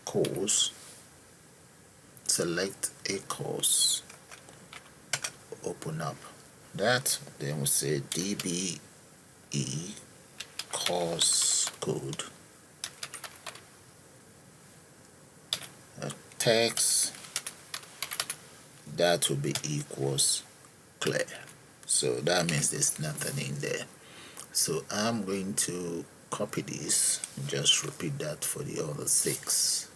course, select a course, open up that, then we say DBE course code, text that will be equals clear. So that means there's nothing in there. So I'm going to copy this and just repeat that for the other 6.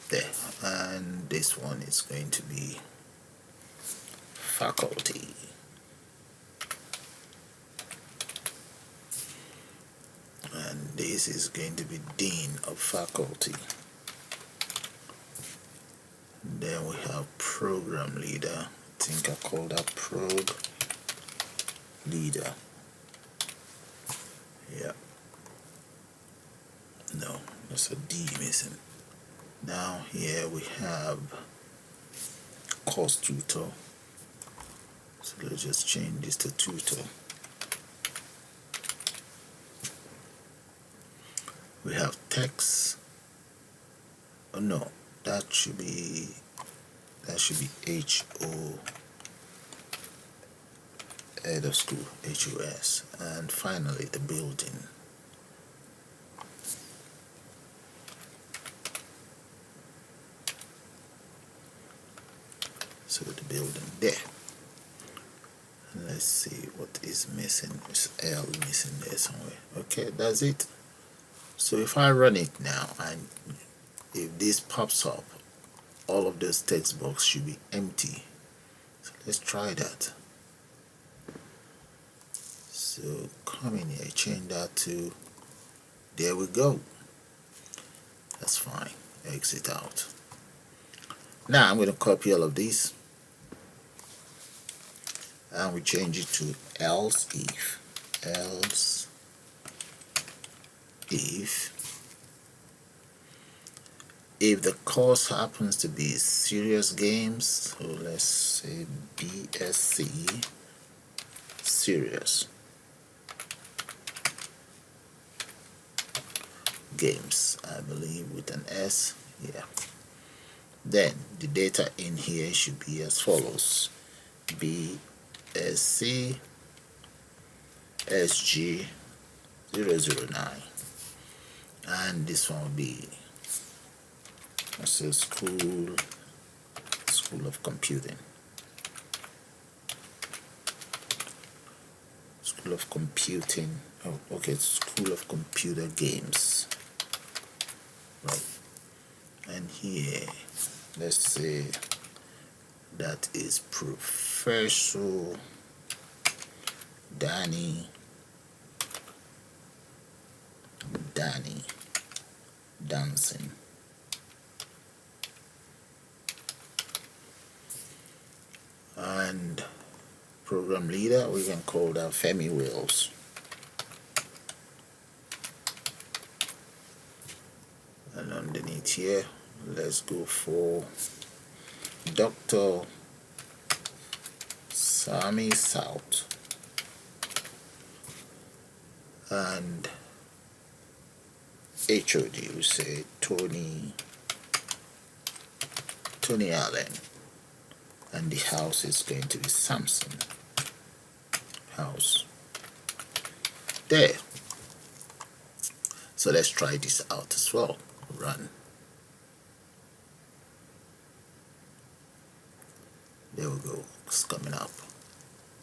There. And this one is going to be faculty. And this is going to be dean of faculty. Then we have program leader. I think I call that prog leader. Yeah. No, there's a D missing. Now here we have course tutor. So let's just change this to tutor. We have text. Oh no, that should be HO, head of school, HOS, and finally the building. So the building there. Let's see what is missing. Is L missing there somewhere? Okay, that's it. So if I run it now, and if this pops up, all of those text box should be empty. So let's try that. So come in here, change that to, there we go. That's fine. Exit out. Now I'm going to copy all of these, and we change it to else if the course happens to be serious games, so let's say BSc serious games, I believe with an S, yeah. Then the data in here should be as follows: BSc SG 009, and this one will be school of computing, School of Computing. Oh, okay, School of Computer Games. Right. And here, let's say that is Professor Danny dancing. And program leader, we can call that Femi Wills. And underneath here, let's go for Dr. Sammy South. And HOD, we say Tony Allen. And the house is going to be Samson house. There. So let's try this out as well. Run. There we go. It's coming up.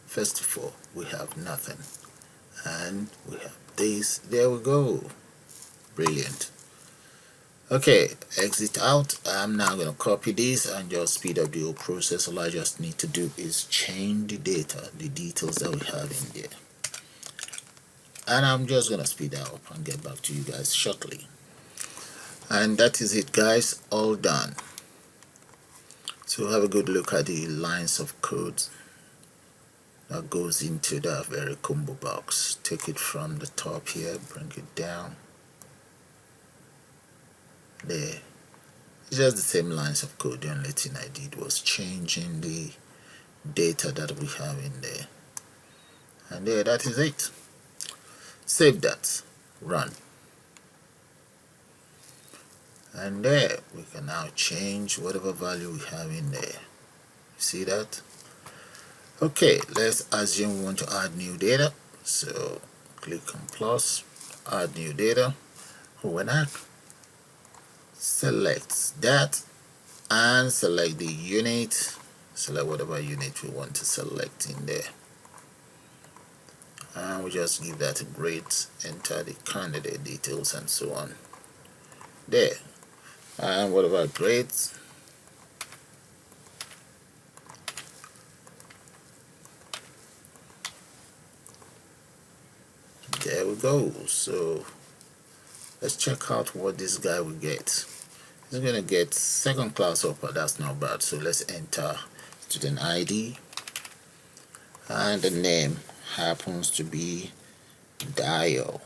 First of all, we have nothing. And we have this. There we go. Brilliant. Okay, exit out. I'm now going to copy this and just speed up the whole process. All I just need to do is change the data, the details that we have in there. And I'm just going to speed that up and get back to you guys shortly. And that is it, guys. All done. So have a good look at the lines of code that goes into that very combo box. Take it from the top here, bring it down. There. It's just the same lines of code. The only thing I did was changing the data that we have in there. And there, that is it. Save that. Run. And there, we can now change whatever value we have in there. See that? Okay, let's assume we want to add new data. So click on plus, add new data. When I select that and select the unit, select whatever unit we want to select in there, and we just give that a grade, enter the candidate details and so on there. And whatever grades, there we go. So let's check out what this guy will get. He's going to get second class upper. That's not bad. So let's enter student ID, and the name happens to be Dio,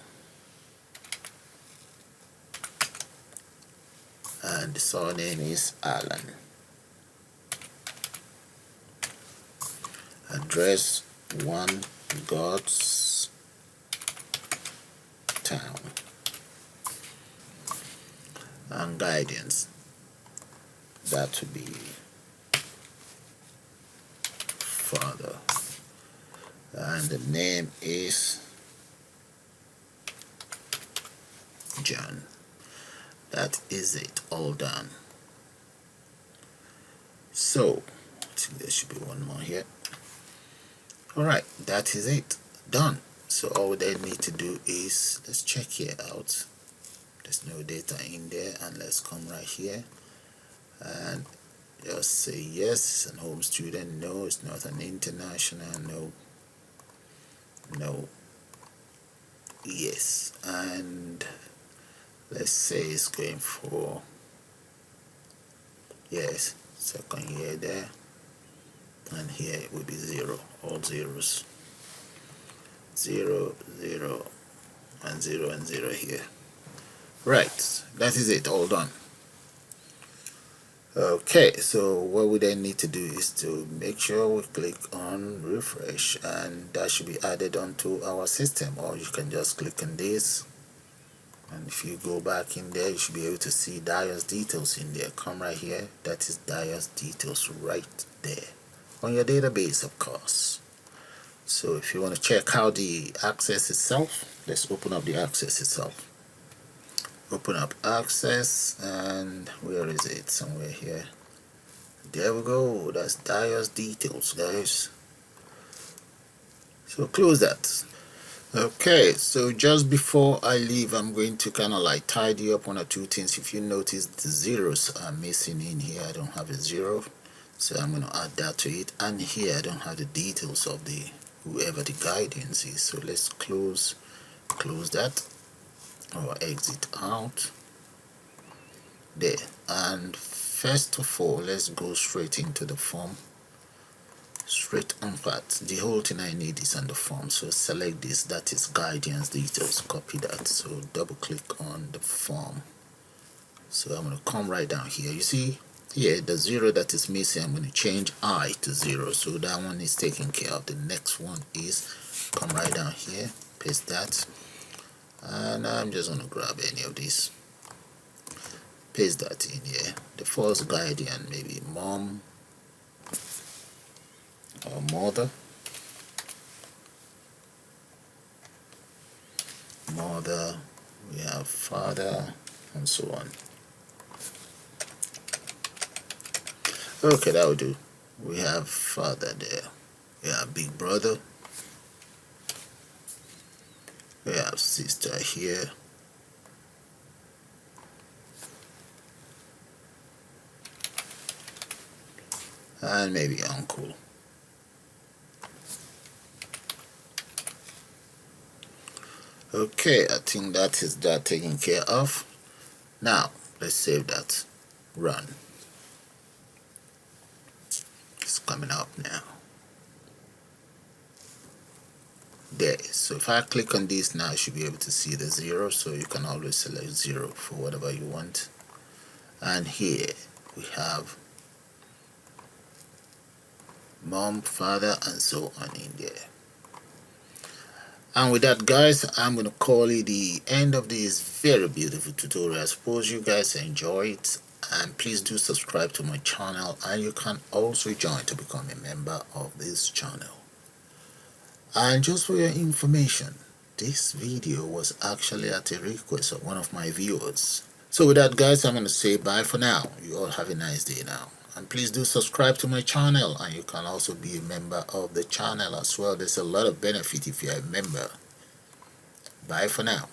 and the surname is Allen. Address 1 God's Town. And guidance, that would be father, and the name is John. That is it, all done. So I think there should be one more here. Alright, that is it, done. So all they need to do is, let's check here out. There's no data in there, and let's come right here and just say yes, it's an home student, no, it's not an international, no, yes. And let's say it's going for yes, second year there, and here it will be 0, all zeros, 0, 0, and 0 and 0 here. Right, that is it, all done. Okay, so what we then need to do is to make sure we click on refresh, and that should be added onto our system. Or you can just click on this, and if you go back in there, you should be able to see Dio's details in there. Come right here, that is Dio's details right there on your database, of course. So if you want to check out the access itself, let's open up the access itself. Open up access, and where is it? Somewhere here. There we go. That's Dio's details, guys. So close that. Okay, so just before I leave, I'm going to kind of like tidy up one or two things. If you notice, the zeros are missing in here. I don't have a zero, so I'm going to add that to it. And here I don't have the details of the whoever the guidance is, so let's close that or exit out there. And first of all, let's go straight into the form. Straight on part, the whole thing I need is on the form, so select this, that is guidance details, copy that, so double click on the form. So I'm going to come right down here. You see here the zero that is missing, I'm going to change I to 0, so that one is taken care of. The next one is, come right down here, paste that, and I'm just going to grab any of these, paste that in here. The first guardian, maybe mom or mother, we have father, and so on. Okay, that will do. We have father there. We have big brother. We have sister here. And maybe uncle. Okay, I think that is that taken care of. Now, let's save that. Run. It's coming up now. There. So if I click on this now, I should be able to see the 0. So you can always select 0 for whatever you want. And here we have mom, father, and so on in there. And with that, guys, I'm going to call it the end of this very beautiful tutorial. I suppose you guys enjoy it, and please do subscribe to my channel, and you can also join to become a member of this channel. And just for your information, this video was actually at a request of one of my viewers. So with that, guys, I'm going to say bye for now. You all have a nice day now. And please do subscribe to my channel, and you can also be a member of the channel as well. There's a lot of benefit if you're a member. Bye for now.